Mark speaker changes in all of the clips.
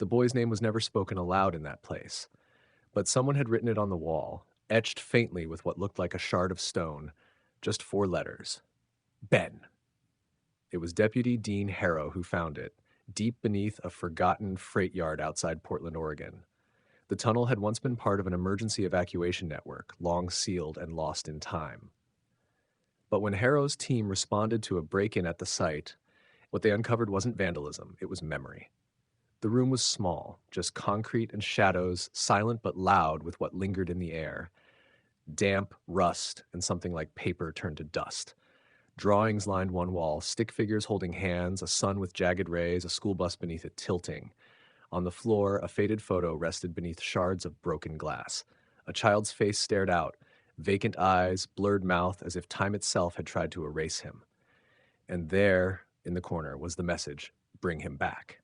Speaker 1: The boy's name was never spoken aloud in that place, but someone had written it on the wall, etched faintly with what looked like a shard of stone, just 4 letters. Ben. It was Deputy Dean Harrow who found it, deep beneath a forgotten freight yard outside Portland, Oregon. The tunnel had once been part of an emergency evacuation network, long sealed and lost in time. But when Harrow's team responded to a break-in at the site, what they uncovered wasn't vandalism, it was memory. The room was small, just concrete and shadows, silent but loud with what lingered in the air. Damp, rust, and something like paper turned to dust. Drawings lined one wall, stick figures holding hands, a sun with jagged rays, a school bus beneath it tilting. On the floor, a faded photo rested beneath shards of broken glass. A child's face stared out, vacant eyes, blurred mouth, as if time itself had tried to erase him. And there, in the corner, was the message, "Bring him back."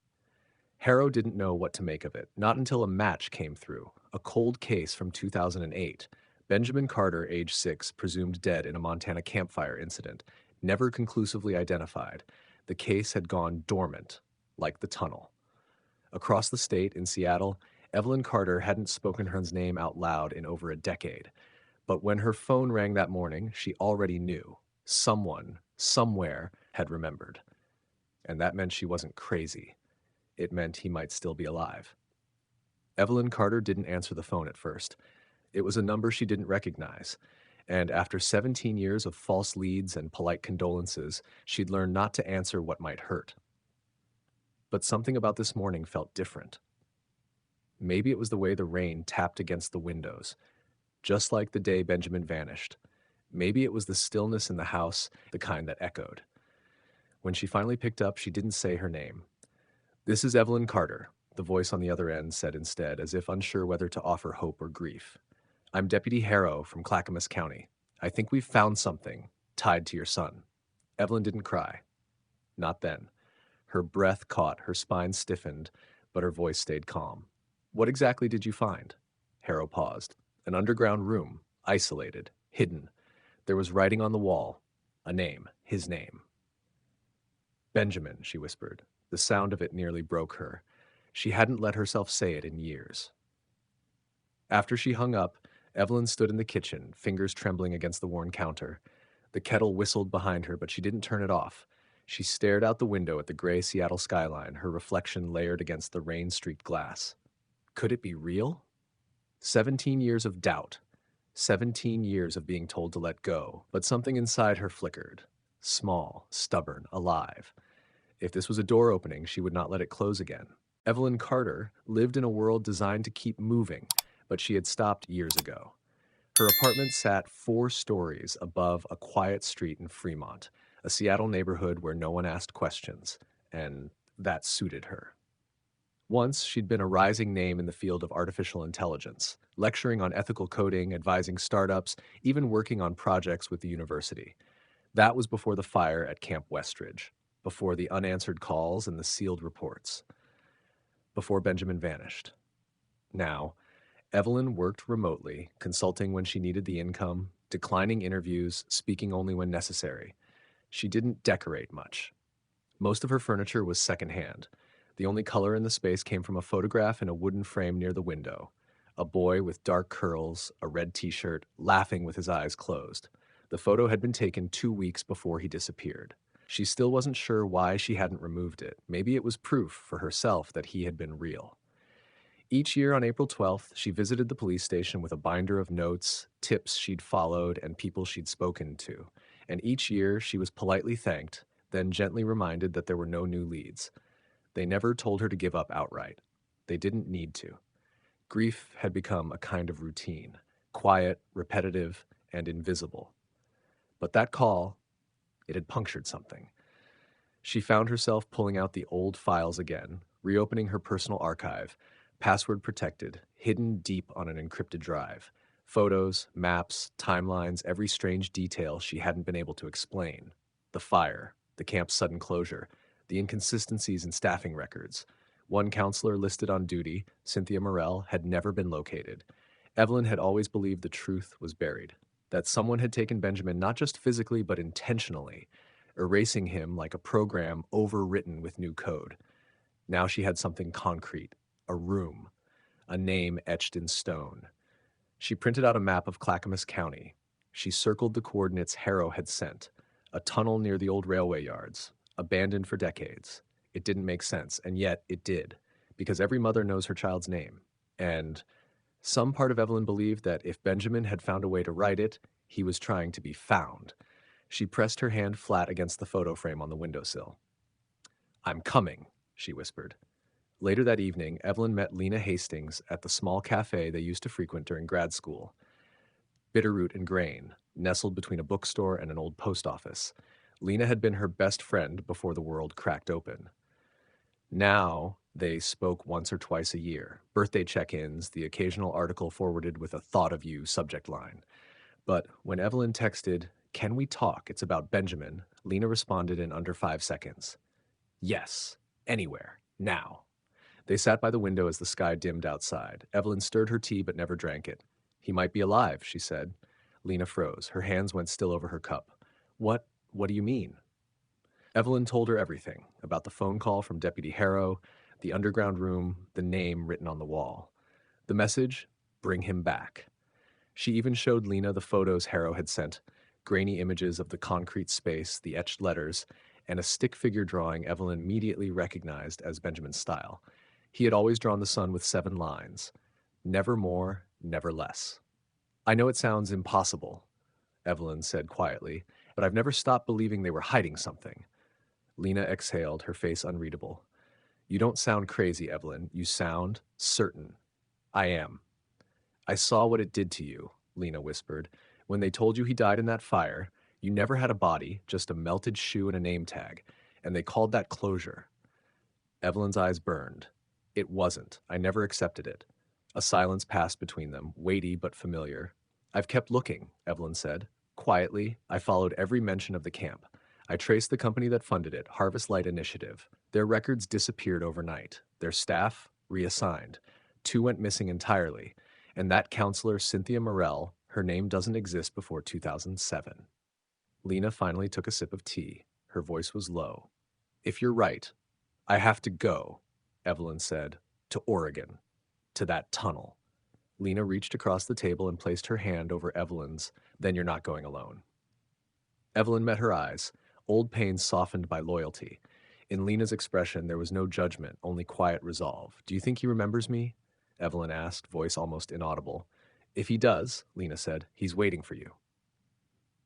Speaker 1: Harrow didn't know what to make of it, not until a match came through, a cold case from 2008. Benjamin Carter, age 6, presumed dead in a Montana campfire incident, never conclusively identified. The case had gone dormant, like the tunnel. Across the state, in Seattle, Evelyn Carter hadn't spoken her name out loud in over a decade. But when her phone rang that morning, she already knew. Someone, somewhere, had remembered. And that meant she wasn't crazy. It meant he might still be alive. Evelyn Carter didn't answer the phone at first. It was a number she didn't recognize. And after 17 years of false leads and polite condolences, she'd learned not to answer what might hurt. But something about this morning felt different. Maybe it was the way the rain tapped against the windows, just like the day Benjamin vanished. Maybe it was the stillness in the house, the kind that echoed. When she finally picked up, she didn't say her name. "This is Evelyn Carter," the voice on the other end said instead, as if unsure whether to offer hope or grief. "I'm Deputy Harrow from Clackamas County. I think we've found something tied to your son." Evelyn didn't cry. Not then. Her breath caught, her spine stiffened, but her voice stayed calm. "What exactly did you find?" Harrow paused. "An underground room, isolated, hidden. There was writing on the wall, a name, his name." "Benjamin," she whispered. The sound of it nearly broke her. She hadn't let herself say it in years. After she hung up, Evelyn stood in the kitchen, fingers trembling against the worn counter. The kettle whistled behind her, but she didn't turn it off. She stared out the window at the gray Seattle skyline, her reflection layered against the rain-streaked glass. Could it be real? 17 years of doubt. 17 years of being told to let go, but something inside her flickered. Small, stubborn, alive. If this was a door opening, she would not let it close again. Evelyn Carter lived in a world designed to keep moving, but she had stopped years ago. Her apartment sat 4 stories above a quiet street in Fremont, a Seattle neighborhood where no one asked questions, and that suited her. Once, she'd been a rising name in the field of artificial intelligence, lecturing on ethical coding, advising startups, even working on projects with the university. That was before the fire at Camp Westridge, before the unanswered calls and the sealed reports, before Benjamin vanished. Now, Evelyn worked remotely, consulting when she needed the income, declining interviews, speaking only when necessary. She didn't decorate much. Most of her furniture was secondhand. The only color in the space came from a photograph in a wooden frame near the window. A boy with dark curls, a red t-shirt, laughing with his eyes closed. The photo had been taken 2 weeks before he disappeared. She still wasn't sure why she hadn't removed it. Maybe it was proof for herself that he had been real. Each year on April 12th, she visited the police station with a binder of notes, tips she'd followed, and people she'd spoken to. And each year, she was politely thanked, then gently reminded that there were no new leads. They never told her to give up outright. They didn't need to. Grief had become a kind of routine, quiet, repetitive, and invisible. But that call, it had punctured something. She found herself pulling out the old files again, reopening her personal archive, password protected, hidden deep on an encrypted drive. Photos, maps, timelines, every strange detail she hadn't been able to explain. The fire, the camp's sudden closure, the inconsistencies in staffing records. One counselor listed on duty, Cynthia Morell, had never been located. Evelyn had always believed the truth was buried, that someone had taken Benjamin not just physically but intentionally, erasing him like a program overwritten with new code. Now she had something concrete, a room, a name etched in stone. She printed out a map of Clackamas County. She circled the coordinates Harrow had sent, a tunnel near the old railway yards, abandoned for decades. It didn't make sense, and yet it did, because every mother knows her child's name. And some part of Evelyn believed that if Benjamin had found a way to write it, he was trying to be found. She pressed her hand flat against the photo frame on the windowsill. "I'm coming," she whispered. Later that evening, Evelyn met Lena Hastings at the small cafe they used to frequent during grad school. Bitterroot and Grain, nestled between a bookstore and an old post office. Lena had been her best friend before the world cracked open. Now, they spoke once or twice a year, birthday check-ins, the occasional article forwarded with a "thought of you" subject line. But when Evelyn texted, "Can we talk? It's about Benjamin," Lena responded in under 5 seconds. "Yes, anywhere, now." They sat by the window as the sky dimmed outside. Evelyn stirred her tea but never drank it. "He might be alive," she said. Lena froze. Her hands went still over her cup. What do you mean?" Evelyn told her everything, about the phone call from Deputy Harrow, the underground room, the name written on the wall. The message, "Bring him back." She even showed Lena the photos Harrow had sent, grainy images of the concrete space, the etched letters, and a stick figure drawing Evelyn immediately recognized as Benjamin's style. He had always drawn the sun with 7 lines. Never more, never less. "I know it sounds impossible," Evelyn said quietly, "but I've never stopped believing they were hiding something." Lena exhaled, her face unreadable. "You don't sound crazy, Evelyn. You sound certain." "I am." "I saw what it did to you," Lena whispered. "When they told you he died in that fire, you never had a body, just a melted shoe and a name tag, and they called that closure." Evelyn's eyes burned. "It wasn't. I never accepted it." A silence passed between them, weighty but familiar. "I've kept looking," Evelyn said. "Quietly, I followed every mention of the camp. I traced the company that funded it, Harvest Light Initiative. Their records disappeared overnight. Their staff, reassigned. 2 went missing entirely. And that counselor, Cynthia Morell, her name doesn't exist before 2007. Lena finally took a sip of tea. Her voice was low. "If you're right, I have to go," Evelyn said. "To Oregon. To that tunnel." Lena reached across the table and placed her hand over Evelyn's. "Then you're not going alone." Evelyn met her eyes, old pains softened by loyalty. In Lena's expression, there was no judgment, only quiet resolve. "Do you think he remembers me?" Evelyn asked, voice almost inaudible. "If he does," Lena said, "he's waiting for you."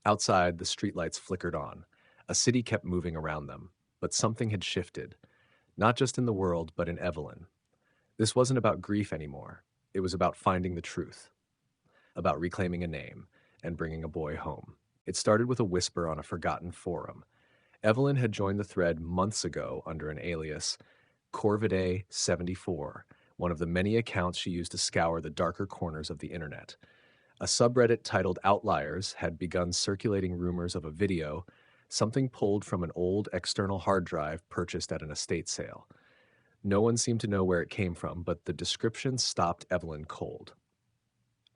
Speaker 1: Outside, the streetlights flickered on. A city kept moving around them, but something had shifted. Not just in the world, but in Evelyn. This wasn't about grief anymore. It was about finding the truth, about reclaiming a name and bringing a boy home. It started with a whisper on a forgotten forum. Evelyn had joined the thread months ago under an alias, Corvidae74, one of the many accounts she used to scour the darker corners of the internet. A subreddit titled Outliers had begun circulating rumors of a video, something pulled from an old external hard drive purchased at an estate sale. No one seemed to know where it came from, but the description stopped Evelyn cold.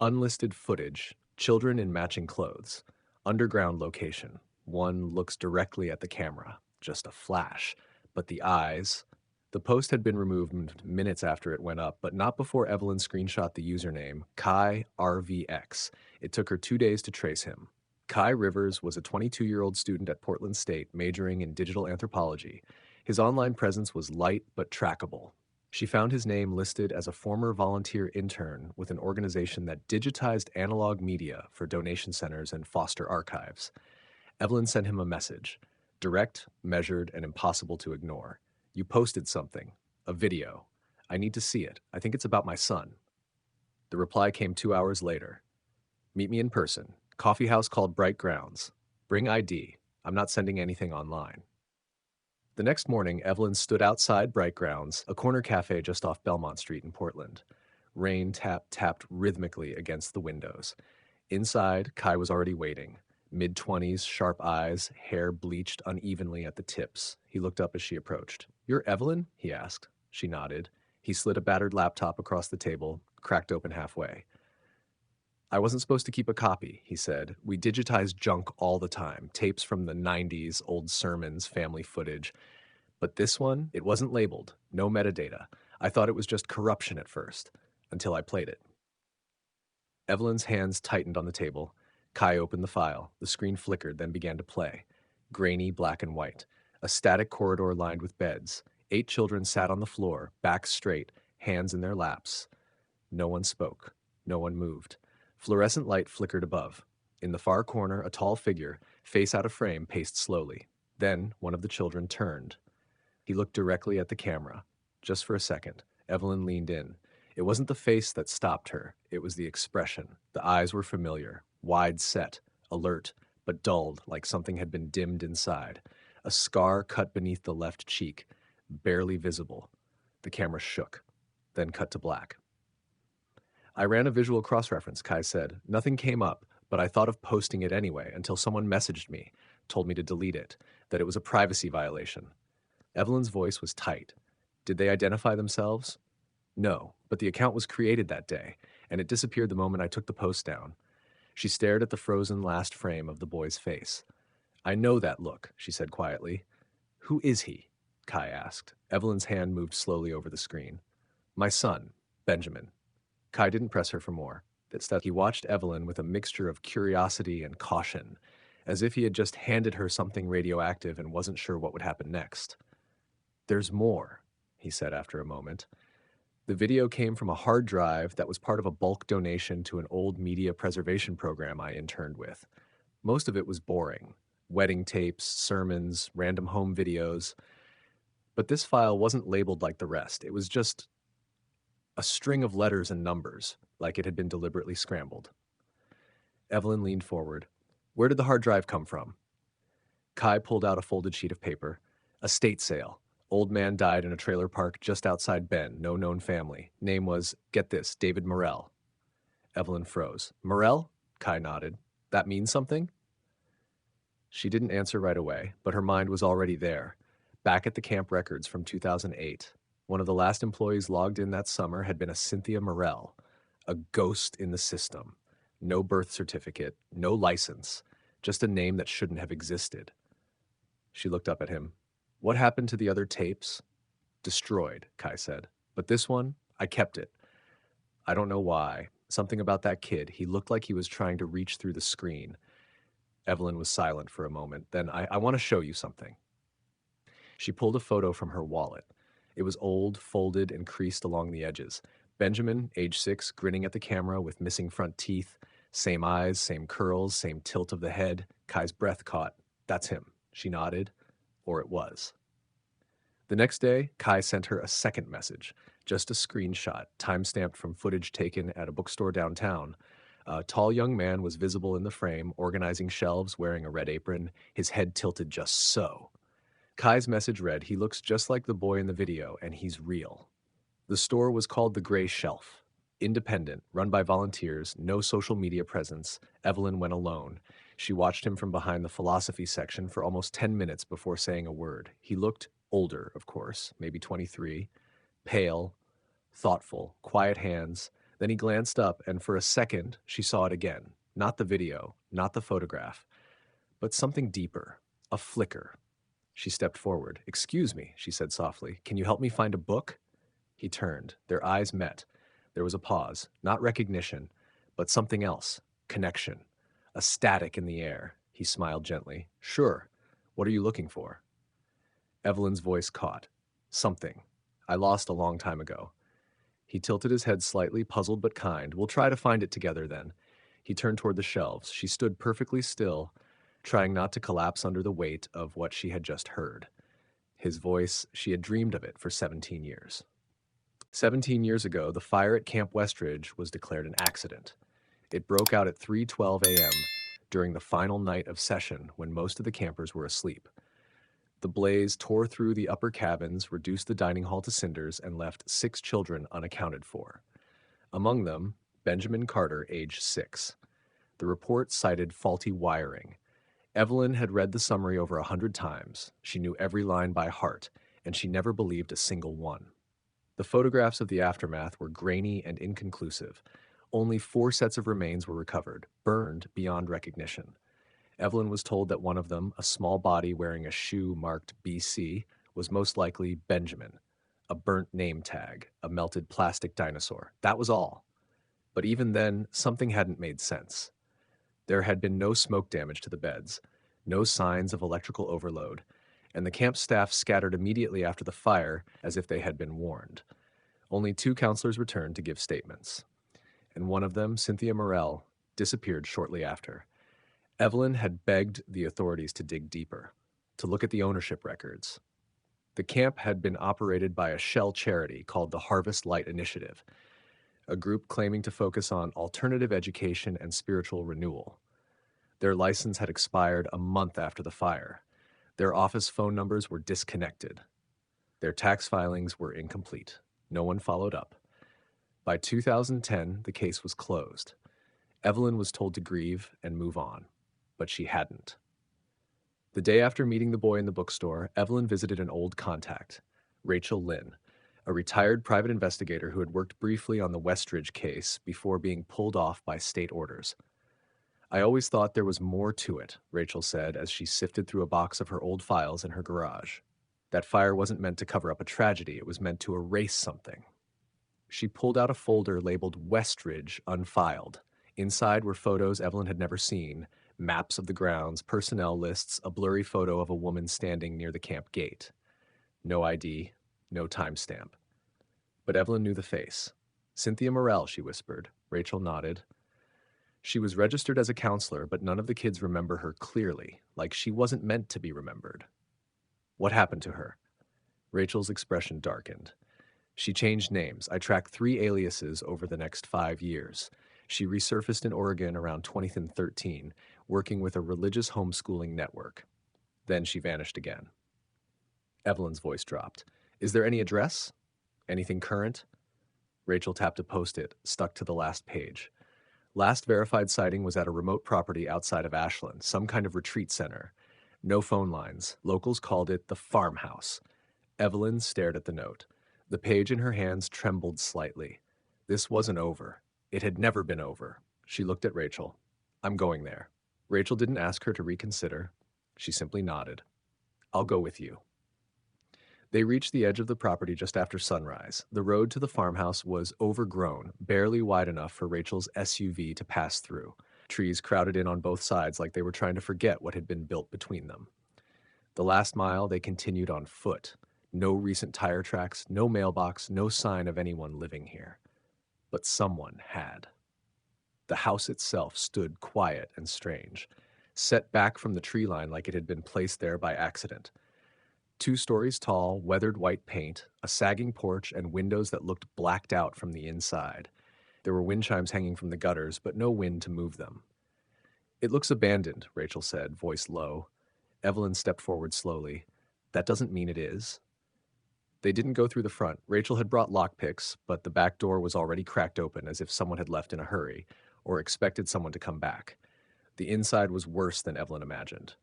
Speaker 1: Unlisted footage, children in matching clothes, underground location. One looks directly at the camera, just a flash, but the eyes. The post had been removed minutes after it went up, but not before Evelyn screenshot the username, Kai RVX. It took her 2 days to trace him. Kai Rivers was a 22-year-old student at Portland State, majoring in digital anthropology. His online presence was light but trackable. She found his name listed as a former volunteer intern with an organization that digitized analog media for donation centers and foster archives. Evelyn sent him a message, direct, measured, and impossible to ignore. "You posted something, a video. I need to see it. I think it's about my son." The reply came 2 hours later. "Meet me in person. Coffee house called Bright Grounds. Bring ID. I'm not sending anything online." The next morning, Evelyn stood outside Bright Grounds, a corner cafe just off Belmont Street in Portland. Rain tapped rhythmically against the windows. Inside, Kai was already waiting. Mid-20s, sharp eyes, hair bleached unevenly at the tips. He looked up as she approached. "You're Evelyn?" he asked. She nodded. He slid a battered laptop across the table, cracked open halfway. "I wasn't supposed to keep a copy," he said. "We digitize junk all the time, tapes from the 90s, old sermons, family footage. But this one, it wasn't labeled, no metadata. I thought it was just corruption at first, until I played it. Evelyn's hands tightened on the table. Kai opened the file. The screen flickered, then began to play. Grainy, black and white. A static corridor lined with beds. 8 children sat on the floor, backs straight, hands in their laps. No one spoke. No one moved. Fluorescent light flickered above. In the far corner, a tall figure, face out of frame, paced slowly. Then one of the children turned. He looked directly at the camera. Just for a second, Evelyn leaned in. It wasn't the face that stopped her, it was the expression. The eyes were familiar, wide set, alert, but dulled like something had been dimmed inside. A scar cut beneath the left cheek, barely visible. The camera shook, then cut to black. I ran a visual cross-reference, Kai said. Nothing came up, but I thought of posting it anyway until someone messaged me, told me to delete it, that it was a privacy violation. Evelyn's voice was tight. Did they identify themselves? No, but the account was created that day, and it disappeared the moment I took the post down. She stared at the frozen last frame of the boy's face. I know that look, she said quietly. Who is he? Kai asked. Evelyn's hand moved slowly over the screen. My son, Benjamin. Kai didn't press her for more. Instead, he watched Evelyn with a mixture of curiosity and caution, as if he had just handed her something radioactive and wasn't sure what would happen next. There's more, he said after a moment. The video came from a hard drive that was part of a bulk donation to an old media preservation program I interned with. Most of it was boring. Wedding tapes, sermons, random home videos. But this file wasn't labeled like the rest. It was just a string of letters and numbers, like it had been deliberately scrambled. Evelyn leaned forward. Where did the hard drive come from? Kai pulled out a folded sheet of paper. Estate sale. Old man died in a trailer park just outside Bend, no known family. Name was, get this, David Morell. Evelyn froze. Morell? Kai nodded. That means something? She didn't answer right away, but her mind was already there. Back at the camp records from 2008. One of the last employees logged in that summer had been a Cynthia Morell, a ghost in the system. No birth certificate, no license, just a name that shouldn't have existed. She looked up at him. What happened to the other tapes? Destroyed, Kai said. But this one, I kept it. I don't know why. Something about that kid. He looked like he was trying to reach through the screen. Evelyn was silent for a moment. Then, I want to show you something. She pulled a photo from her wallet. It was old, folded, and creased along the edges. Benjamin, age 6, grinning at the camera with missing front teeth. Same eyes, same curls, same tilt of the head. Kai's breath caught. That's him. She nodded. Or it was. The next day, Kai sent her a second message, just a screenshot, time-stamped from footage taken at a bookstore downtown. A tall young man was visible in the frame, organizing shelves, wearing a red apron, his head tilted just so. Kai's message read, he looks just like the boy in the video, and he's real. The store was called The Gray Shelf. Independent, run by volunteers, no social media presence. Evelyn went alone. She watched him from behind the philosophy section for almost 10 minutes before saying a word. He looked older, of course, maybe 23, pale, thoughtful, quiet hands. Then he glanced up, and for a second, she saw it again. Not the video, not the photograph, but something deeper, a flicker. She stepped forward. Excuse me, she said softly. Can you help me find a book? He turned. Their eyes met. There was a pause, not recognition, but something else, connection, a static in the air. He smiled gently. Sure. What are you looking for? Evelyn's voice caught. Something. I lost a long time ago. He tilted his head slightly, puzzled but kind. We'll try to find it together then. He turned toward the shelves. She stood perfectly still, trying not to collapse under the weight of what she had just heard. His voice, she had dreamed of it for 17 years. 17 years ago, the fire at Camp Westridge was declared an accident. It broke out at 3:12 a.m. during the final night of session when most of the campers were asleep. The blaze tore through the upper cabins, reduced the dining hall to cinders, and left 6 children unaccounted for. Among them, Benjamin Carter, age 6. The report cited faulty wiring. Evelyn had read the summary over 100 times. She knew every line by heart, and she never believed a single one. The photographs of the aftermath were grainy and inconclusive. Only 4 sets of remains were recovered, burned beyond recognition. Evelyn was told that one of them, a small body wearing a shoe marked BC, was most likely Benjamin. a burnt name tag, a melted plastic dinosaur. That was all. But even then, something hadn't made sense. There had been no smoke damage to the beds, no signs of electrical overload, and the camp staff scattered immediately after the fire as if they had been warned. Only 2 counselors returned to give statements, and one of them, Cynthia Morell, disappeared shortly after. Evelyn had begged the authorities to dig deeper, to look at the ownership records. The camp had been operated by a shell charity called the Harvest Light Initiative, a group claiming to focus on alternative education and spiritual renewal. Their license had expired a month after the fire. Their office phone numbers were disconnected. Their tax filings were incomplete. No one followed up. By 2010, the case was closed. Evelyn was told to grieve and move on, but she hadn't. The day after meeting the boy in the bookstore, Evelyn visited an old contact, Rachel Lynn, a retired private investigator who had worked briefly on the Westridge case before being pulled off by state orders. I always thought there was more to it, Rachel said as she sifted through a box of her old files in her garage. That fire wasn't meant to cover up a tragedy, it was meant to erase something. She pulled out a folder labeled Westridge Unfiled. Inside were photos Evelyn had never seen, maps of the grounds, personnel lists, a blurry photo of a woman standing near the camp gate. No ID, no timestamp. But Evelyn knew the face. Cynthia Morell, she whispered. Rachel nodded. She was registered as a counselor, but none of the kids remember her clearly, like she wasn't meant to be remembered. What happened to her? Rachel's expression darkened. She changed names. I tracked 3 aliases over the next 5 years. She resurfaced in Oregon around 2013, working with a religious homeschooling network. Then she vanished again. Evelyn's voice dropped. Is there any address? Anything current? Rachel tapped a post-it, stuck to the last page. Last verified sighting was at a remote property outside of Ashland, some kind of retreat center. No phone lines. Locals called it the farmhouse. Evelyn stared at the note. The page in her hands trembled slightly. This wasn't over. It had never been over. She looked at Rachel. I'm going there. Rachel didn't ask her to reconsider. She simply nodded. I'll go with you. They reached the edge of the property just after sunrise. The road to the farmhouse was overgrown, barely wide enough for Rachel's SUV to pass through. Trees crowded in on both sides like they were trying to forget what had been built between them. The last mile they continued on foot. No recent tire tracks, no mailbox, no sign of anyone living here. But someone had. The house itself stood quiet and strange, set back from the tree line like it had been placed there by accident. 2 stories tall, weathered white paint, a sagging porch, and windows that looked blacked out from the inside. There were wind chimes hanging from the gutters, but no wind to move them. It looks abandoned, Rachel said, voice low. Evelyn stepped forward slowly. That doesn't mean it is. They didn't go through the front. Rachel had brought lockpicks, but the back door was already cracked open as if someone had left in a hurry, or expected someone to come back. The inside was worse than Evelyn imagined.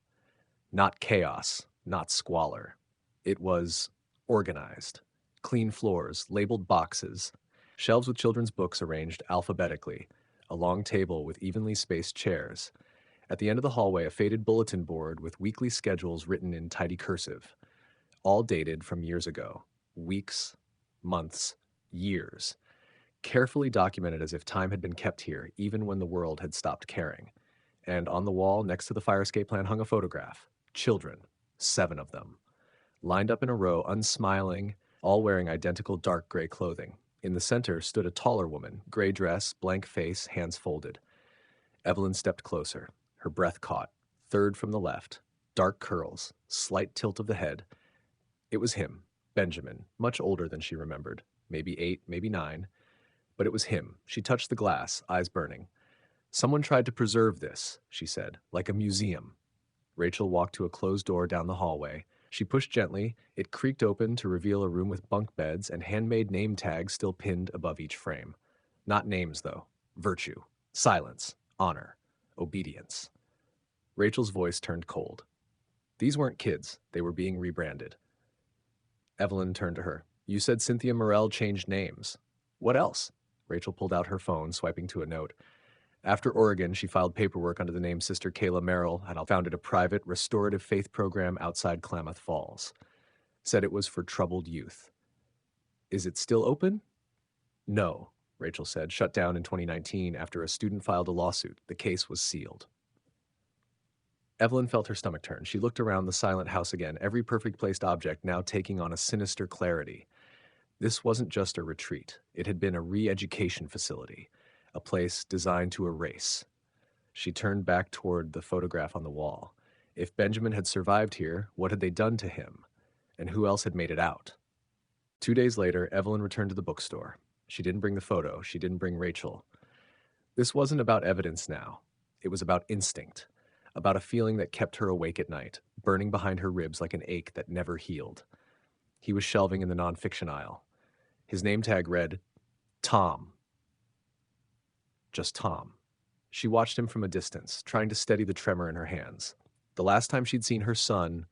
Speaker 1: Not chaos, not squalor. It was organized. Clean floors, labeled boxes, shelves with children's books arranged alphabetically, a long table with evenly spaced chairs. At the end of the hallway, a faded bulletin board with weekly schedules written in tidy cursive, all dated from years ago. Weeks, months, years. Carefully documented as if time had been kept here, even when the world had stopped caring. And on the wall next to the fire escape plan hung a photograph. Children, 7 of them. Lined up in a row, unsmiling, all wearing identical dark gray clothing. In the center stood a taller woman, gray dress, blank face, hands folded. Evelyn stepped closer. Her breath caught. Third from the left. Dark curls, slight tilt of the head. It was him, Benjamin, much older than she remembered. Maybe 8, maybe 9. But it was him. She touched the glass, eyes burning. Someone tried to preserve this, she said, like a museum. Rachel walked to a closed door down the hallway. She pushed gently. It creaked open to reveal a room with bunk beds and handmade name tags still pinned above each frame. Not names, though. Virtue, silence, honor, obedience. Rachel's voice turned cold. These weren't kids. They were being rebranded. Evelyn turned to her. You said Cynthia Morell changed names. What else? Rachel pulled out her phone, swiping to a note. After Oregon, she filed paperwork under the name Sister Kayla Merrill and founded a private restorative faith program outside Klamath Falls. Said it was for troubled youth. Is it still open? No, Rachel said, shut down in 2019 after a student filed a lawsuit. The case was sealed. Evelyn felt her stomach turn. She looked around the silent house again, every perfect placed object now taking on a sinister clarity. This wasn't just a retreat. It had been a re-education facility, a place designed to erase. She turned back toward the photograph on the wall. If Benjamin had survived here, what had they done to him? And who else had made it out? 2 days later, Evelyn returned to the bookstore. She didn't bring the photo. She didn't bring Rachel. This wasn't about evidence now. It was about instinct, about a feeling that kept her awake at night, burning behind her ribs like an ache that never healed. He was shelving in the nonfiction aisle. His name tag read, Tom. Just Tom. She watched him from a distance, trying to steady the tremor in her hands. The last time she'd seen her son,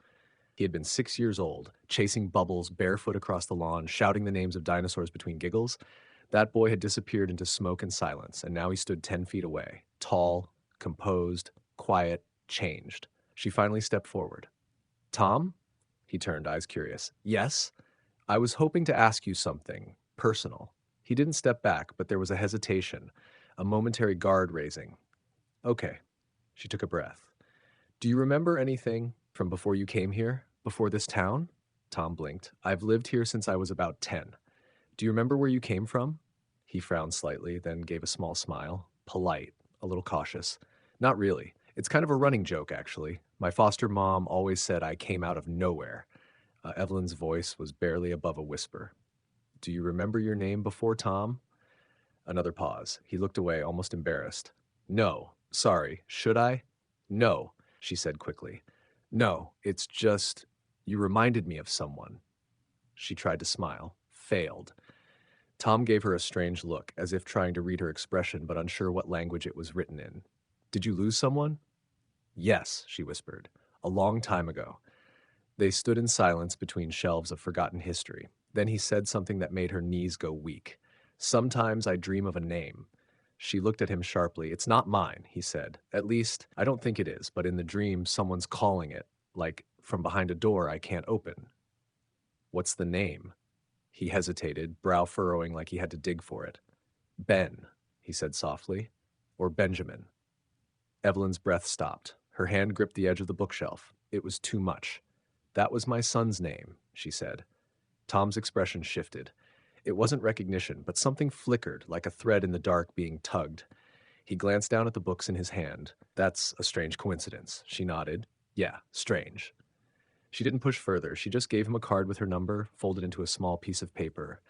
Speaker 1: he had been 6 years old, chasing bubbles barefoot across the lawn, shouting the names of dinosaurs between giggles. That boy had disappeared into smoke and silence, and now he stood 10 feet away, tall, composed, quiet, changed. She finally stepped forward. Tom? He turned, eyes curious. Yes? I was hoping to ask you something personal. He didn't step back, but there was a hesitation, a momentary guard raising. Okay. She took a breath. Do you remember anything from before you came here? Before this town? Tom blinked. I've lived here since I was about 10. Do you remember where you came from? He frowned slightly, then gave a small smile. Polite, a little cautious. Not really. It's kind of a running joke, actually. My foster mom always said I came out of nowhere. Evelyn's voice was barely above a whisper. Do you remember your name before Tom? Another pause. He looked away, almost embarrassed. No. Sorry. Should I? No, she said quickly. No, it's just, you reminded me of someone. She tried to smile. Failed. Tom gave her a strange look, as if trying to read her expression but unsure what language it was written in. Did you lose someone? Yes, she whispered. A long time ago. They stood in silence between shelves of forgotten history. Then he said something that made her knees go weak. Sometimes I dream of a name. She looked at him sharply. It's not mine, he said. At least, I don't think it is, but in the dream, someone's calling it, like from behind a door I can't open. What's the name? He hesitated, brow furrowing like he had to dig for it. Ben, he said softly, or Benjamin. Evelyn's breath stopped. Her hand gripped the edge of the bookshelf. It was too much. That was my son's name, she said. Tom's expression shifted. It wasn't recognition, but something flickered, like a thread in the dark being tugged. He glanced down at the books in his hand. That's a strange coincidence, she nodded. Yeah, strange. She didn't push further. She just gave him a card with her number, folded into a small piece of paper.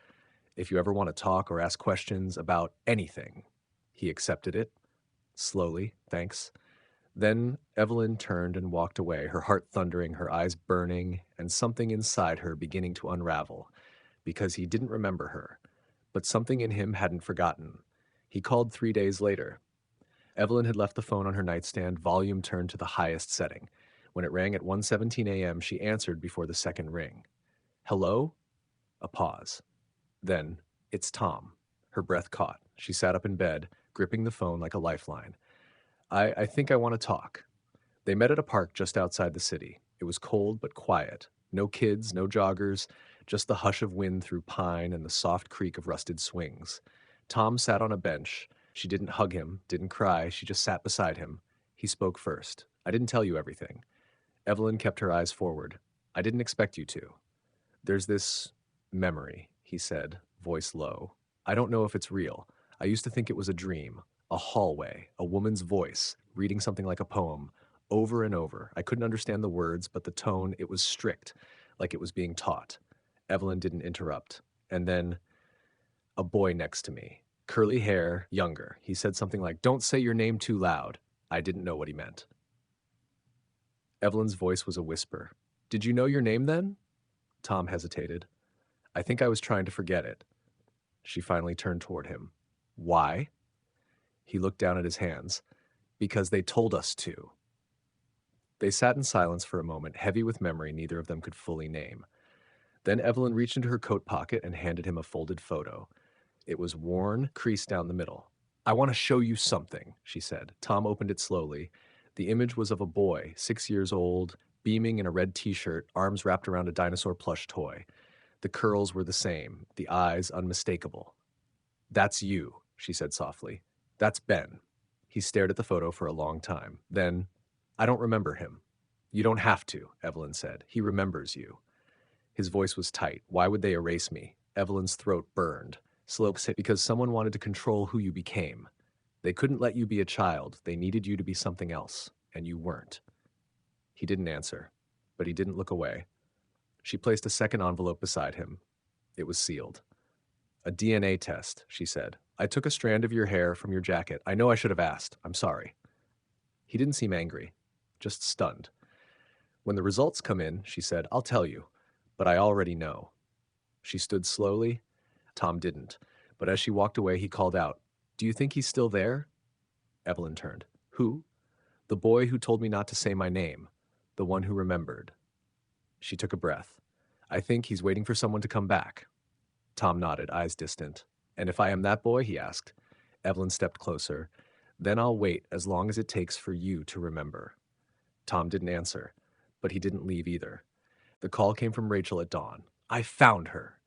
Speaker 1: If you ever want to talk or ask questions about anything. He accepted it. Slowly, thanks. Then Evelyn turned and walked away, her heart thundering, her eyes burning, and something inside her beginning to unravel, because he didn't remember her. But something in him hadn't forgotten. He called 3 days later. Evelyn had left the phone on her nightstand, volume turned to the highest setting. When it rang at 1:17 a.m., she answered before the second ring. Hello? A pause. Then, it's Tom. Her breath caught. She sat up in bed, gripping the phone like a lifeline. I think I want to talk. They met at a park just outside the city. It was cold but quiet. No kids, no joggers, just the hush of wind through pine and the soft creak of rusted swings. Tom sat on a bench. She didn't hug him, didn't cry. She just sat beside him. He spoke first. I didn't tell you everything. Evelyn kept her eyes forward. I didn't expect you to. There's this memory, he said, voice low. I don't know if it's real. I used to think it was a dream, a hallway, a woman's voice, reading something like a poem, over and over. I couldn't understand the words, but the tone, it was strict, like it was being taught. Evelyn didn't interrupt. And then, a boy next to me, curly hair, younger. He said something like, don't say your name too loud. I didn't know what he meant. Evelyn's voice was a whisper. Did you know your name then? Tom hesitated. I think I was trying to forget it. She finally turned toward him. Why? He looked down at his hands. Because they told us to. They sat in silence for a moment, heavy with memory neither of them could fully name. Then Evelyn reached into her coat pocket and handed him a folded photo. It was worn, creased down the middle. I want to show you something, she said. Tom opened it slowly. The image was of a boy, 6 years old, beaming in a red t-shirt, arms wrapped around a dinosaur plush toy. The curls were the same, the eyes unmistakable. "That's you," she said softly. "That's Ben." He stared at the photo for a long time. Then, "I don't remember him." "You don't have to," Evelyn said. "He remembers you." His voice was tight. "Why would they erase me?" Evelyn's throat burned. Slopes hit because someone wanted to control who you became. They couldn't let you be a child. They needed you to be something else, and you weren't. He didn't answer, but he didn't look away. She placed a second envelope beside him. It was sealed. "A DNA test," she said. "I took a strand of your hair from your jacket. I know I should have asked. I'm sorry." He didn't seem angry, just stunned. "When the results come in," she said, "I'll tell you, but I already know." She stood slowly. Tom didn't, but as she walked away, he called out, "Do you think he's still there?" Evelyn turned. "Who?" "The boy who told me not to say my name. The one who remembered." She took a breath. "I think he's waiting for someone to come back." Tom nodded, eyes distant. "And if I am that boy?" he asked. Evelyn stepped closer. "Then I'll wait as long as it takes for you to remember." Tom didn't answer, but he didn't leave either. The call came from Rachel at dawn. "I found her."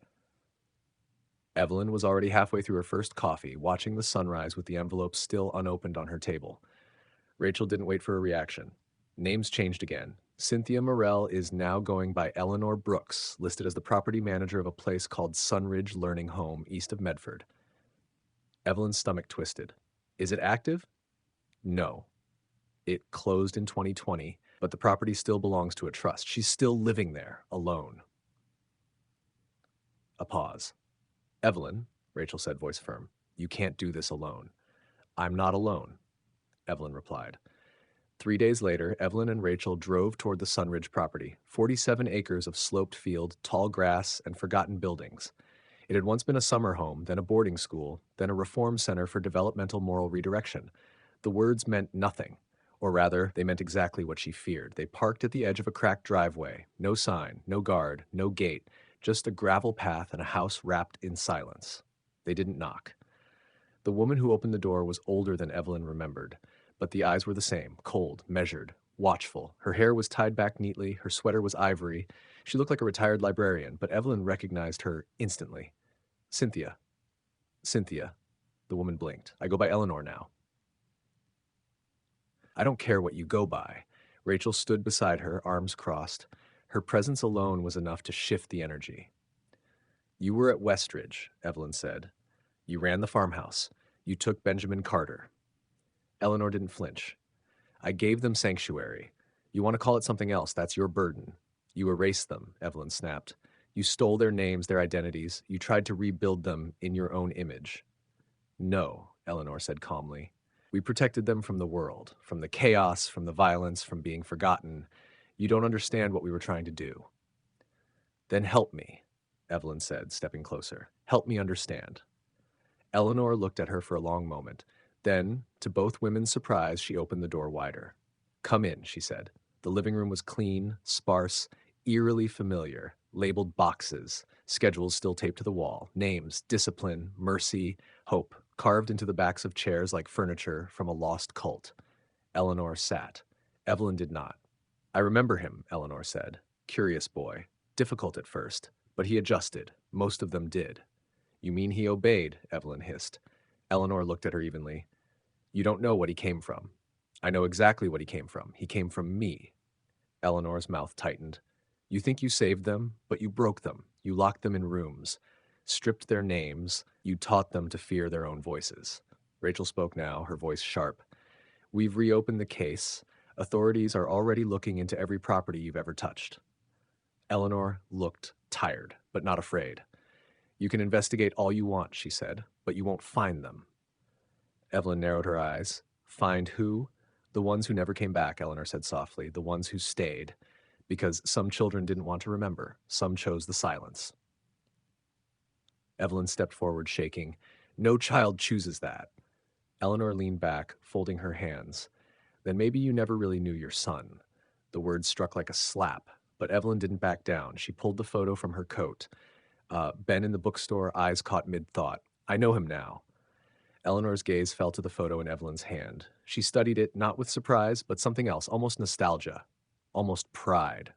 Speaker 1: Evelyn was already halfway through her first coffee, watching the sunrise with the envelope still unopened on her table. Rachel didn't wait for a reaction. Names changed again. Cynthia Morell is now going by Eleanor Brooks, listed as the property manager of a place called Sunridge Learning Home east of Medford. Evelyn's stomach twisted. "Is it active?" "No. It closed in 2020, but the property still belongs to a trust. She's still living there, alone." A pause. "Evelyn," Rachel said, voice firm, "you can't do this alone." "I'm not alone," Evelyn replied. 3 days later, Evelyn and Rachel drove toward the Sunridge property, 47 acres of sloped field, tall grass, and forgotten buildings. It had once been a summer home, then a boarding school, then a reform center for developmental moral redirection. The words meant nothing, or rather, they meant exactly what she feared. They parked at the edge of a cracked driveway, no sign, no guard, no gate, just a gravel path and a house wrapped in silence. They didn't knock. The woman who opened the door was older than Evelyn remembered, but the eyes were the same, cold, measured, watchful. Her hair was tied back neatly, her sweater was ivory. She looked like a retired librarian, but Evelyn recognized her instantly. "Cynthia." "Cynthia." The woman blinked. "I go by Eleanor now." "I don't care what you go by." Rachel stood beside her, arms crossed. Her presence alone was enough to shift the energy. "You were at Westridge," Evelyn said. "You ran the farmhouse. You took Benjamin Carter." Eleanor didn't flinch. "I gave them sanctuary. You want to call it something else, that's your burden." "You erased them," Evelyn snapped. "You stole their names, their identities. You tried to rebuild them in your own image." "No," Eleanor said calmly. "We protected them from the world, from the chaos, from the violence, from being forgotten. You don't understand what we were trying to do." "Then help me," Evelyn said, stepping closer. "Help me understand." Eleanor looked at her for a long moment. Then, to both women's surprise, she opened the door wider. "Come in," she said. The living room was clean, sparse, eerily familiar, labeled boxes, schedules still taped to the wall, names, discipline, mercy, hope, carved into the backs of chairs like furniture from a lost cult. Eleanor sat. Evelyn did not. "I remember him," Eleanor said. "Curious boy. Difficult at first, but he adjusted. Most of them did." "You mean he obeyed?" Evelyn hissed. Eleanor looked at her evenly. "You don't know what he came from." "I know exactly what he came from. He came from me." Eleanor's mouth tightened. "You think you saved them, but you broke them. You locked them in rooms, stripped their names. You taught them to fear their own voices." Rachel spoke now, her voice sharp. "We've reopened the case. Authorities are already looking into every property you've ever touched." Eleanor looked tired, but not afraid. "You can investigate all you want," she said, "but you won't find them." Evelyn narrowed her eyes. "Find who?" "The ones who never came back," Eleanor said softly. "The ones who stayed. Because some children didn't want to remember. Some chose the silence." Evelyn stepped forward, shaking. "No child chooses that." Eleanor leaned back, folding her hands. "Then maybe you never really knew your son." The words struck like a slap, but Evelyn didn't back down. She pulled the photo from her coat. Ben in the bookstore, eyes caught mid-thought. "I know him now." Eleanor's gaze fell to the photo in Evelyn's hand. She studied it not with surprise, but something else, almost nostalgia, almost pride.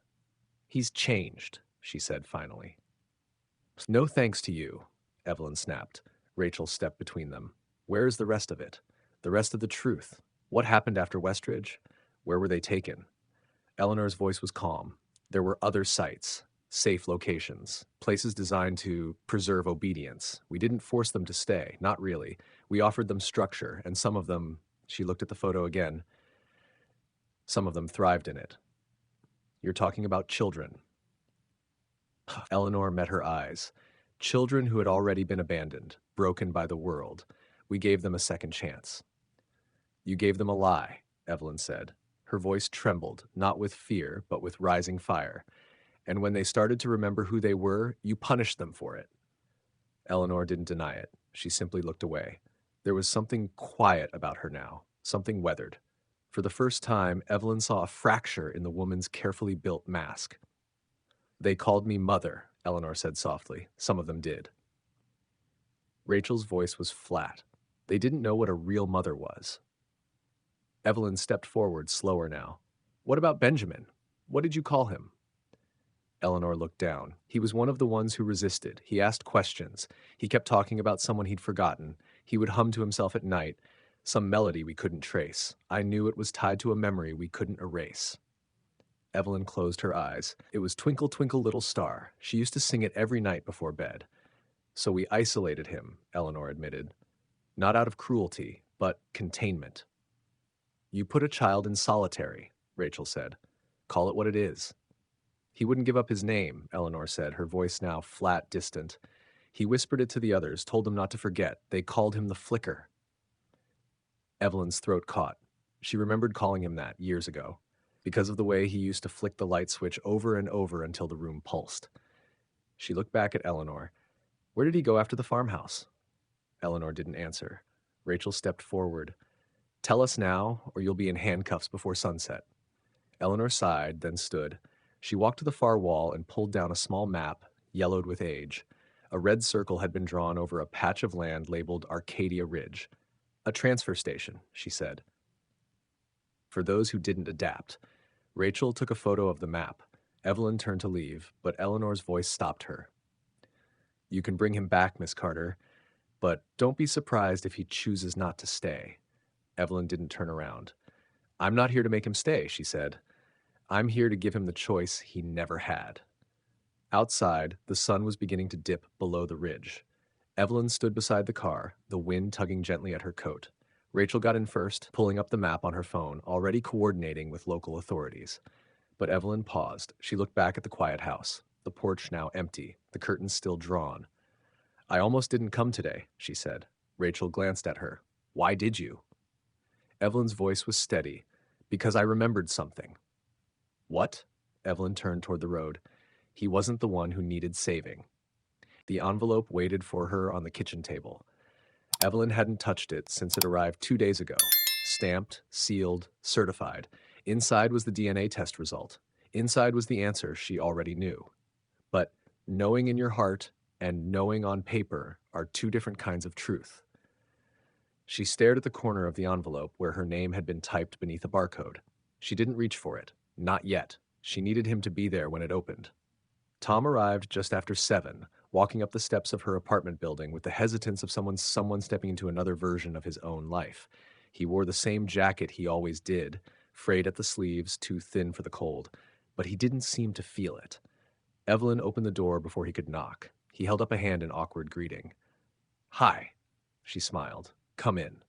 Speaker 1: "He's changed," she said finally. No thanks to you, Evelyn snapped. Rachel stepped between them. Where is the rest of it? The rest of the truth? What happened after Westridge? Where were they taken? Eleanor's voice was calm. There were other sites, safe locations, places designed to preserve obedience. We didn't force them to stay, not really. We offered them structure, and some of them, she looked at the photo again, some of them thrived in it. You're talking about children. Eleanor met her eyes. Children who had already been abandoned, broken by the world. We gave them a second chance. You gave them a lie, Evelyn said. Her voice trembled, not with fear, but with rising fire. And when they started to remember who they were, you punished them for it. Eleanor didn't deny it. She simply looked away. There was something quiet about her now, something weathered. For the first time, Evelyn saw a fracture in the woman's carefully built mask. They called me mother, Eleanor said softly. Some of them did. Rachel's voice was flat. They didn't know what a real mother was. Evelyn stepped forward, slower now. What about Benjamin? What did you call him? Eleanor looked down. He was one of the ones who resisted. He asked questions. He kept talking about someone he'd forgotten. He would hum to himself at night, some melody we couldn't trace. I knew it was tied to a memory we couldn't erase. Evelyn closed her eyes. It was Twinkle, Twinkle, Little Star. She used to sing it every night before bed. So we isolated him, Eleanor admitted. Not out of cruelty, but containment. You put a child in solitary, Rachel said. Call it what it is. He wouldn't give up his name, Eleanor said, her voice now flat, distant. He whispered it to the others, told them not to forget. They called him the Flicker. Evelyn's throat caught. She remembered calling him that years ago, because of the way he used to flick the light switch over and over until the room pulsed. She looked back at Eleanor. Where did he go after the farmhouse? Eleanor didn't answer. Rachel stepped forward. Tell us now, or you'll be in handcuffs before sunset. Eleanor sighed, then stood. She walked to the far wall and pulled down a small map, yellowed with age. A red circle had been drawn over a patch of land labeled Arcadia Ridge. A transfer station, she said. For those who didn't adapt. Rachel took a photo of the map. Evelyn turned to leave, but Eleanor's voice stopped her. You can bring him back, Miss Carter, but don't be surprised if he chooses not to stay. Evelyn didn't turn around. I'm not here to make him stay, she said. I'm here to give him the choice he never had. Outside, the sun was beginning to dip below the ridge. Evelyn stood beside the car, the wind tugging gently at her coat. Rachel got in first, pulling up the map on her phone, already coordinating with local authorities. But Evelyn paused. She looked back at the quiet house, the porch now empty, the curtains still drawn. I almost didn't come today, she said. Rachel glanced at her. Why did you? Evelyn's voice was steady. Because I remembered something. What? Evelyn turned toward the road. He wasn't the one who needed saving. The envelope waited for her on the kitchen table. Evelyn hadn't touched it since it arrived 2 days ago. Stamped, sealed, certified. Inside was the DNA test result. Inside was the answer she already knew. But knowing in your heart and knowing on paper are two different kinds of truth. She stared at the corner of the envelope where her name had been typed beneath a barcode. She didn't reach for it. Not yet. She needed him to be there when it opened. Tom arrived just after 7, walking up the steps of her apartment building with the hesitance of someone stepping into another version of his own life. He wore the same jacket he always did, frayed at the sleeves, too thin for the cold, but he didn't seem to feel it. Evelyn opened the door before he could knock. He held up a hand in awkward greeting. Hi, she smiled. Come in.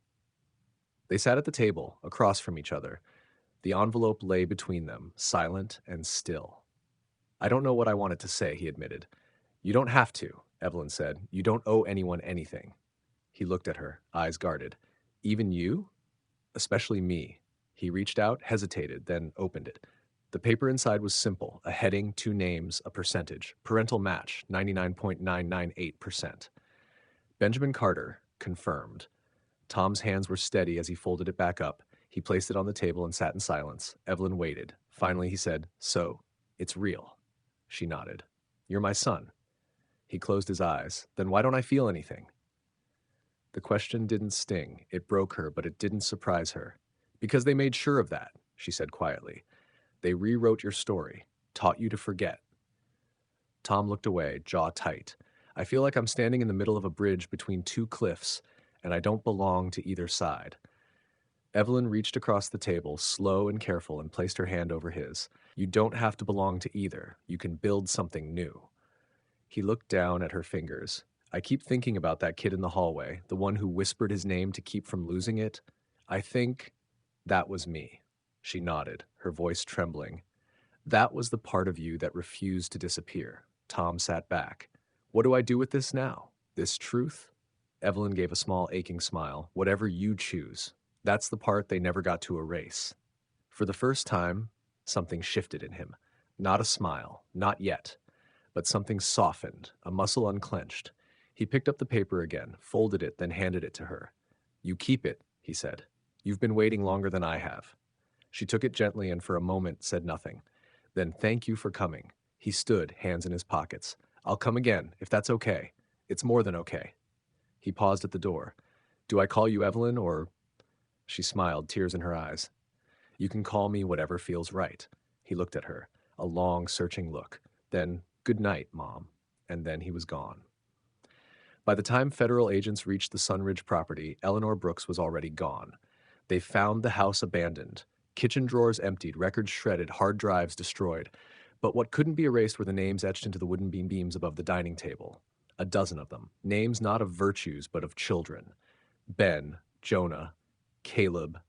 Speaker 1: They sat at the table, across from each other. The envelope lay between them, silent and still. I don't know what I wanted to say, he admitted. You don't have to, Evelyn said. You don't owe anyone anything. He looked at her, eyes guarded. Even you? Especially me. He reached out, hesitated, then opened it. The paper inside was simple, a heading, 2 names, a percentage. Parental match, 99.998%. Benjamin Carter, confirmed. Tom's hands were steady as he folded it back up. He placed it on the table and sat in silence. Evelyn waited. Finally, he said, So, it's real. She nodded. You're my son. He closed his eyes. Then why don't I feel anything? The question didn't sting. It broke her, but it didn't surprise her. Because they made sure of that, she said quietly. They rewrote your story, taught you to forget. Tom looked away, jaw tight. I feel like I'm standing in the middle of a bridge between two cliffs, and I don't belong to either side. Evelyn reached across the table, slow and careful, and placed her hand over his. You don't have to belong to either. You can build something new. He looked down at her fingers. I keep thinking about that kid in the hallway, the one who whispered his name to keep from losing it. I think that was me. She nodded, her voice trembling. That was the part of you that refused to disappear. Tom sat back. What do I do with this now? This truth? Evelyn gave a small aching smile. Whatever you choose. That's the part they never got to erase. For the first time, something shifted in him. Not a smile, not yet, but something softened, a muscle unclenched. He picked up the paper again, folded it, then handed it to her. You keep it, he said. You've been waiting longer than I have. She took it gently and for a moment said nothing. Then thank you for coming. He stood, hands in his pockets. I'll come again, if that's okay. It's more than okay. He paused at the door. Do I call you Evelyn, or... She smiled, tears in her eyes. You can call me whatever feels right. He looked at her, a long, searching look. Then, good night, Mom. And then he was gone. By the time federal agents reached the Sunridge property, Eleanor Brooks was already gone. They found the house abandoned, kitchen drawers emptied, records shredded, hard drives destroyed. But what couldn't be erased were the names etched into the wooden beams above the dining table. A dozen of them. Names not of virtues, but of children. Ben, Jonah, Caleb,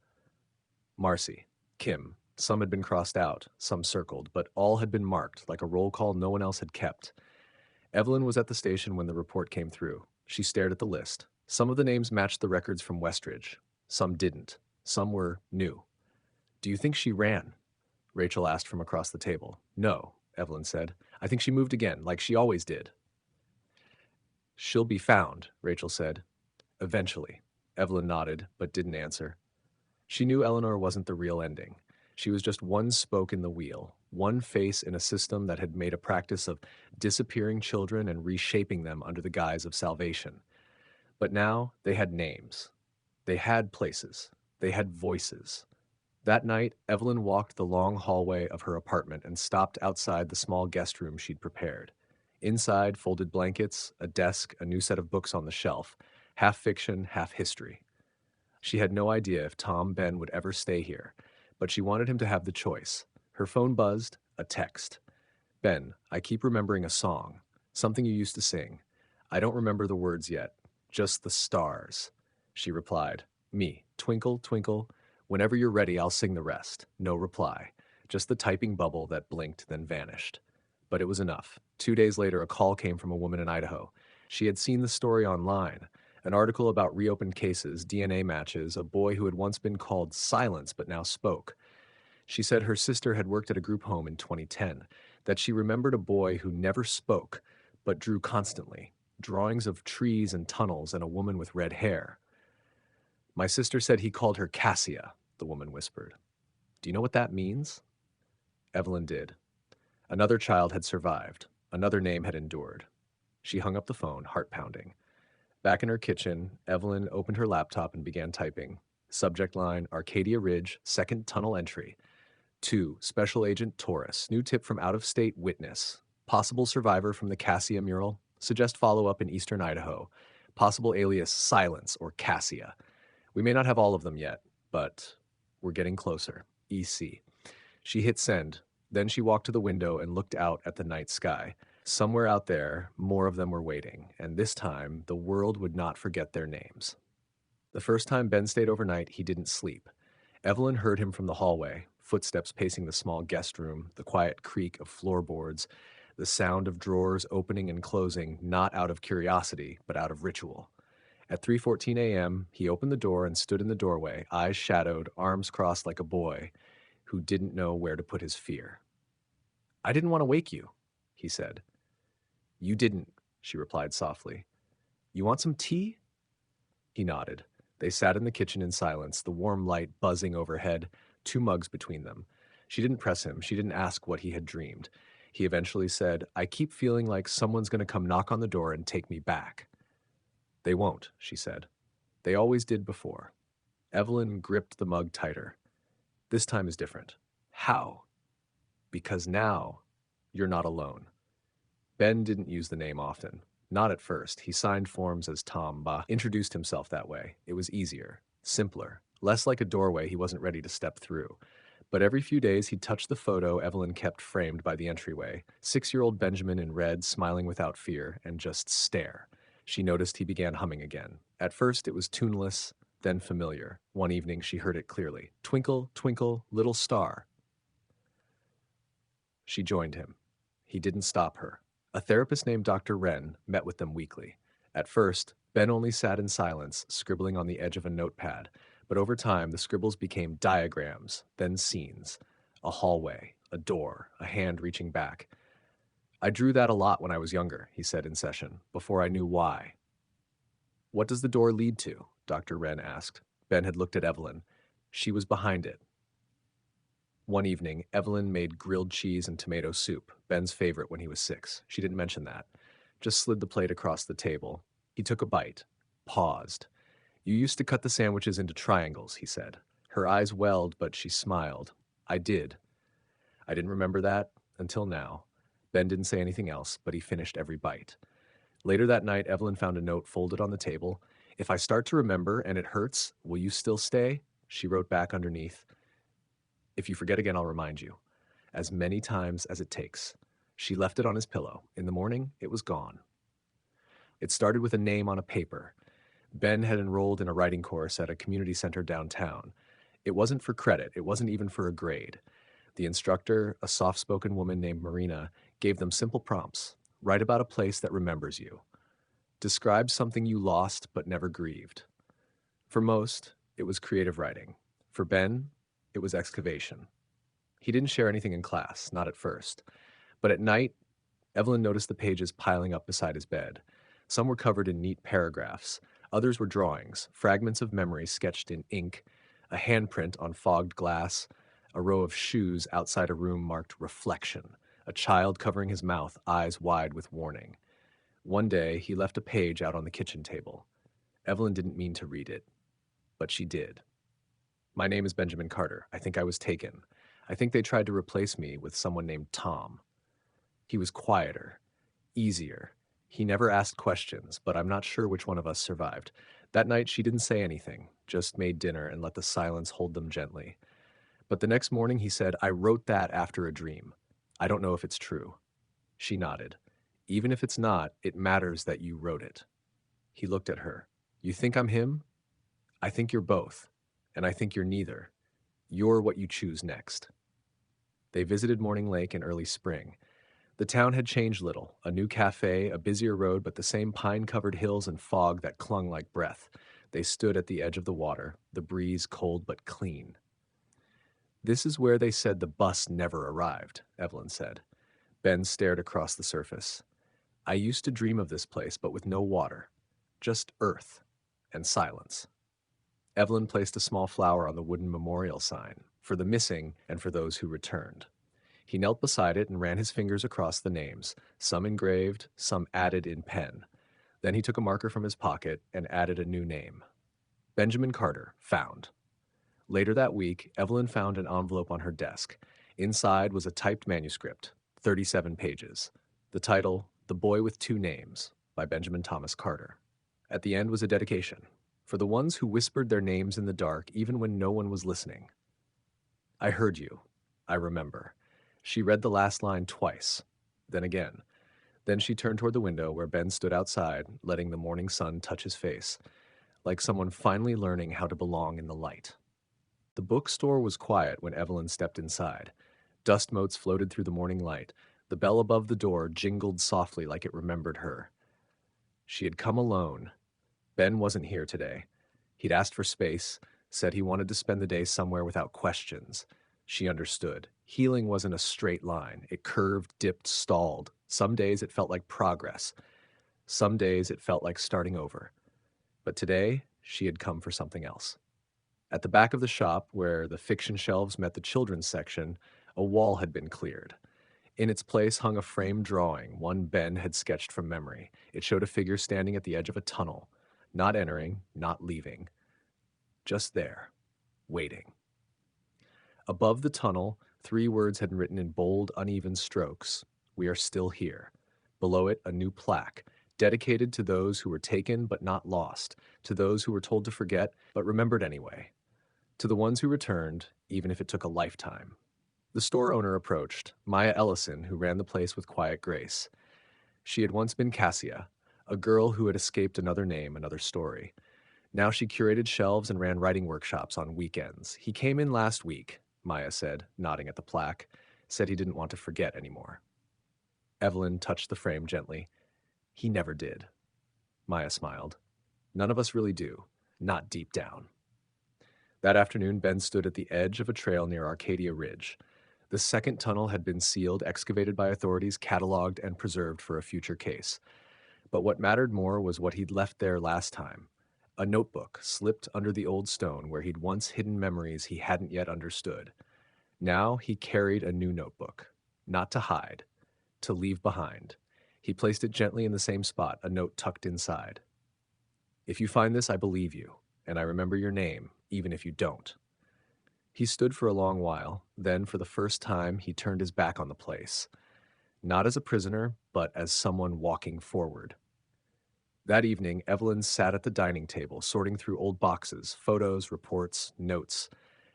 Speaker 1: Marcy, Kim. Some had been crossed out, some circled, but all had been marked, like a roll call no one else had kept. Evelyn was at the station when the report came through. She stared at the list. Some of the names matched the records from Westridge. Some didn't. Some were new. Do you think she ran? Rachel asked from across the table. No, Evelyn said. I think she moved again, like she always did. She'll be found, Rachel said. Eventually. Evelyn nodded, but didn't answer. She knew Eleanor wasn't the real ending. She was just one spoke in the wheel, one face in a system that had made a practice of disappearing children and reshaping them under the guise of salvation. But now they had names. They had places. They had voices. That night, Evelyn walked the long hallway of her apartment and stopped outside the small guest room she'd prepared. Inside, folded blankets, a desk, a new set of books on the shelf, half fiction, half history. She had no idea if Tom Ben would ever stay here, but she wanted him to have the choice. Her phone buzzed, a text. Ben, I keep remembering a song, something you used to sing. I don't remember the words yet, just the stars. She replied, me, twinkle, twinkle. Whenever you're ready, I'll sing the rest. No reply, just the typing bubble that blinked, then vanished. But it was enough. 2 days later, a call came from a woman in Idaho. She had seen the story online. An article about reopened cases, DNA matches, a boy who had once been called Silence but now spoke. She said her sister had worked at a group home in 2010, that she remembered a boy who never spoke but drew constantly, drawings of trees and tunnels and a woman with red hair. My sister said he called her Cassia, the woman whispered. Do you know what that means? Evelyn did. Another child had survived. Another name had endured. She hung up the phone, heart pounding. Back in her kitchen, Evelyn opened her laptop and began typing. Subject line, Arcadia Ridge, second tunnel entry. 2, Special Agent Taurus, new tip from out-of-state witness. Possible survivor from the Cassia mural. Suggest follow-up in eastern Idaho. Possible alias Silence or Cassia. We may not have all of them yet, but we're getting closer. EC. She hit send. Then she walked to the window and looked out at the night sky. Somewhere out there, more of them were waiting, and this time, the world would not forget their names. The first time Ben stayed overnight, he didn't sleep. Evelyn heard him from the hallway, footsteps pacing the small guest room, the quiet creak of floorboards, the sound of drawers opening and closing, not out of curiosity, but out of ritual. At 3:14 a.m., he opened the door and stood in the doorway, eyes shadowed, arms crossed like a boy who didn't know where to put his fear. I didn't want to wake you, he said. You didn't, she replied softly. You want some tea? He nodded. They sat in the kitchen in silence, the warm light buzzing overhead, 2 mugs between them. She didn't press him. She didn't ask what he had dreamed. He eventually said, I keep feeling like someone's going to come knock on the door and take me back. They won't, she said. They always did before. Evelyn gripped the mug tighter. This time is different. How? Because now you're not alone. Ben didn't use the name often, Not at first. He signed forms as Tom, but introduced himself that way. It was easier, simpler, less like a doorway he wasn't ready to step through. But every few days, he'd touch the photo Evelyn kept framed by the entryway, 6-year-old Benjamin in red, smiling without fear, and just stare. She noticed he began humming again. At first, it was tuneless, then familiar. One evening, she heard it clearly. Twinkle, twinkle, little star. She joined him. He didn't stop her. A therapist named Dr. Wren met with them weekly. At first, Ben only sat in silence, scribbling on the edge of a notepad, but over time the scribbles became diagrams, then scenes. A hallway, a door, a hand reaching back. I drew that a lot when I was younger, he said in session, before I knew why. What does the door lead to? Dr. Wren asked. Ben had looked at Evelyn. She was behind it. One evening, Evelyn made grilled cheese and tomato soup, Ben's favorite when he was 6. She didn't mention that. Just slid the plate across the table. He took a bite, paused. You used to cut the sandwiches into triangles, he said. Her eyes welled, but she smiled. I did. I didn't remember that until now. Ben didn't say anything else, but he finished every bite. Later that night, Evelyn found a note folded on the table. If I start to remember and it hurts, will you still stay? She wrote back underneath. If you forget again, I'll remind you. As many times as it takes. She left it on his pillow. In the morning, it was gone. It started with a name on a paper. Ben had enrolled in a writing course at a community center downtown. It wasn't for credit. It wasn't even for a grade. The instructor, a soft-spoken woman named Marina, gave them simple prompts. Write about a place that remembers you. Describe something you lost but never grieved. For most, it was creative writing. For Ben, it was excavation. He didn't share anything in class, not at first. But at night, Evelyn noticed the pages piling up beside his bed. Some were covered in neat paragraphs. Others were drawings, fragments of memory sketched in ink, a handprint on fogged glass, a row of shoes outside a room marked reflection, a child covering his mouth, eyes wide with warning. One day, he left a page out on the kitchen table. Evelyn didn't mean to read it, but she did. My name is Benjamin Carter. I think I was taken. I think they tried to replace me with someone named Tom. He was quieter, easier. He never asked questions, but I'm not sure which one of us survived. That night, she didn't say anything, just made dinner and let the silence hold them gently. But the next morning, he said, I wrote that after a dream. I don't know if it's true. She nodded. Even if it's not, it matters that you wrote it. He looked at her. You think I'm him? I think you're both. And I think you're neither. You're what you choose next. They visited Morning Lake in early spring. The town had changed little. A new cafe, a busier road, but the same pine-covered hills and fog that clung like breath. They stood at the edge of the water, the breeze cold but clean. This is where they said the bus never arrived, Evelyn said. Ben stared across the surface. I used to dream of this place, but with no water. Just earth and silence. Evelyn placed a small flower on the wooden memorial sign, for the missing and for those who returned. He knelt beside it and ran his fingers across the names, some engraved, some added in pen. Then he took a marker from his pocket and added a new name. Benjamin Carter, found. Later that week, Evelyn found an envelope on her desk. Inside was a typed manuscript, 37 pages. The title, The Boy with Two Names, by Benjamin Thomas Carter. At the end was a dedication. For the ones who whispered their names in the dark even when no one was listening. I heard you. I remember. She read the last line twice, then again. Then she turned toward the window where Ben stood outside, letting the morning sun touch his face, like someone finally learning how to belong in the light. The bookstore was quiet when Evelyn stepped inside. Dust motes floated through the morning light. The bell above the door jingled softly like it remembered her. She had come alone. Ben wasn't here today. He'd asked for space, said he wanted to spend the day somewhere without questions. She understood. Healing wasn't a straight line. It curved, dipped, stalled. Some days it felt like progress. Some days it felt like starting over. But today, she had come for something else. At the back of the shop, where the fiction shelves met the children's section, a wall had been cleared. In its place hung a framed drawing, one Ben had sketched from memory. It showed a figure standing at the edge of a tunnel. Not entering, not leaving. Just there, waiting. Above the tunnel, 3 words had been written in bold, uneven strokes. We are still here. Below it, a new plaque. dedicated to those who were taken but not lost, to those who were told to forget but remembered anyway, to the ones who returned, even if it took a lifetime. The store owner approached, Maya Ellison, who ran the place with quiet grace. She had once been Cassia, a girl who had escaped another name, another story. Now she curated shelves and ran writing workshops on weekends. He came in last week, Maya said, nodding at the plaque, said he didn't want to forget anymore. Evelyn touched the frame gently. He never did. Maya smiled. None of us really do, not deep down. That afternoon, Ben stood at the edge of a trail near Arcadia Ridge. The second tunnel had been sealed, excavated by authorities, cataloged, and preserved for a future case. But what mattered more was what he'd left there last time. A notebook slipped under the old stone where he'd once hidden memories he hadn't yet understood. Now he carried a new notebook, not to hide, to leave behind. He placed it gently in the same spot, a note tucked inside. If you find this, I believe you, and I remember your name, even if you don't. He stood for a long while, then for the first time he turned his back on the place. Not as a prisoner, but as someone walking forward. That evening, Evelyn sat at the dining table, sorting through old boxes, photos, reports, notes.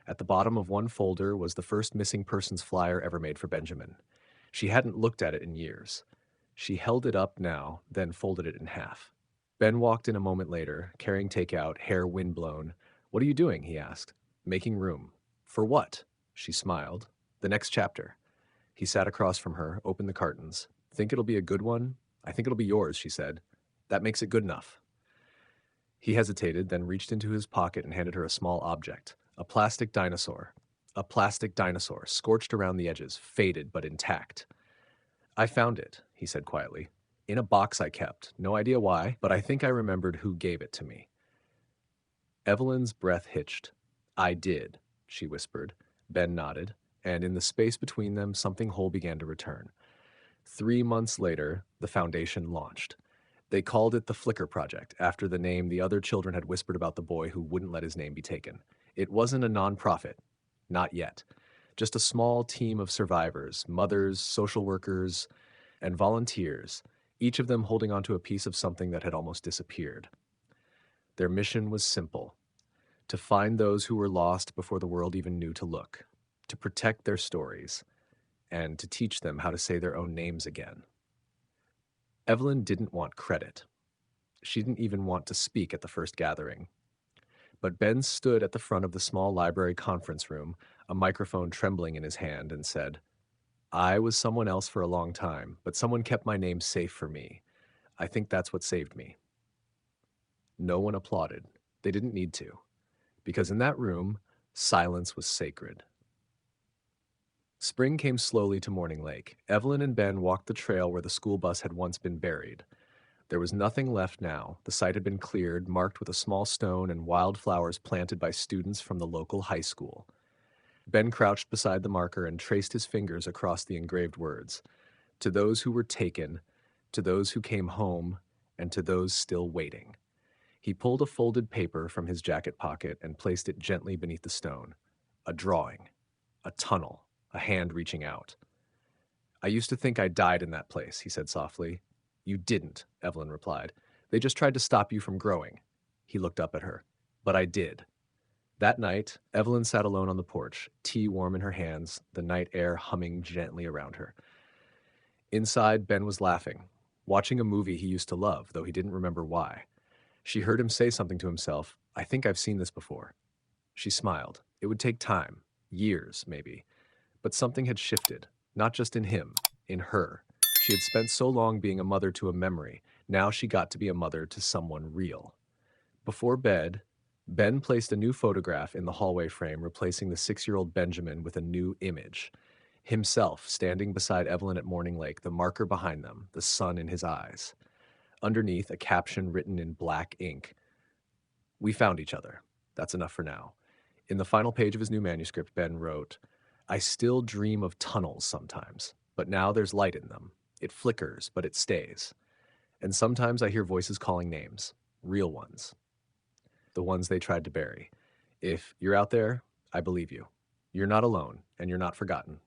Speaker 1: At the bottom of one folder was the first missing persons flyer ever made for Benjamin. She hadn't looked at it in years. She held it up now, then folded it in half. Ben walked in a moment later, carrying takeout, hair windblown. What are you doing? He asked. Making room. For what? She smiled. The next chapter. He sat across from her, opened the cartons. Think it'll be a good one? I think it'll be yours, she said. That makes it good enough. He hesitated, then reached into his pocket and handed her a small object. A plastic dinosaur. A plastic dinosaur, scorched around the edges, faded but intact. I found it, he said quietly. In a box I kept. No idea why, but I think I remembered who gave it to me. Evelyn's breath hitched. I did, she whispered. Ben nodded, and in the space between them, something whole began to return. 3 months later, the foundation launched. They called it the Flicker Project, after the name the other children had whispered about the boy who wouldn't let his name be taken. It wasn't a nonprofit. Not yet. Just a small team of survivors, mothers, social workers, and volunteers, each of them holding onto a piece of something that had almost disappeared. Their mission was simple: to find those who were lost before the world even knew to look, to protect their stories, and to teach them how to say their own names again. Evelyn didn't want credit. She didn't even want to speak at the first gathering. But Ben stood at the front of the small library conference room, a microphone trembling in his hand, and said, I was someone else for a long time, but someone kept my name safe for me. I think that's what saved me. No one applauded. They didn't need to, because in that room, silence was sacred. Spring came slowly to Morning Lake. Evelyn and Ben walked the trail where the school bus had once been buried. There was nothing left now. The site had been cleared, marked with a small stone and wildflowers planted by students from the local high school. Ben crouched beside the marker and traced his fingers across the engraved words. To those who were taken, to those who came home, and to those still waiting. He pulled a folded paper from his jacket pocket and placed it gently beneath the stone. A drawing. A tunnel. A hand reaching out. I used to think I died in that place, he said softly. You didn't, Evelyn replied. They just tried to stop you from growing. He looked up at her. But I did. That night, Evelyn sat alone on the porch, tea warm in her hands, the night air humming gently around her. Inside, Ben was laughing, watching a movie he used to love, though he didn't remember why. She heard him say something to himself. I think I've seen this before. She smiled. It would take time, years, maybe. But something had shifted, not just in him, in her. She had spent so long being a mother to a memory. Now she got to be a mother to someone real. Before bed, Ben placed a new photograph in the hallway frame, replacing the 6-year-old Benjamin with a new image. Himself standing beside Evelyn at Morning Lake, the marker behind them, the sun in his eyes. Underneath, a caption written in black ink. We found each other. That's enough for now. In the final page of his new manuscript, Ben wrote, I still dream of tunnels sometimes, but now there's light in them. It flickers, but it stays. And sometimes I hear voices calling names, real ones. The ones they tried to bury. If you're out there, I believe you. You're not alone, and you're not forgotten.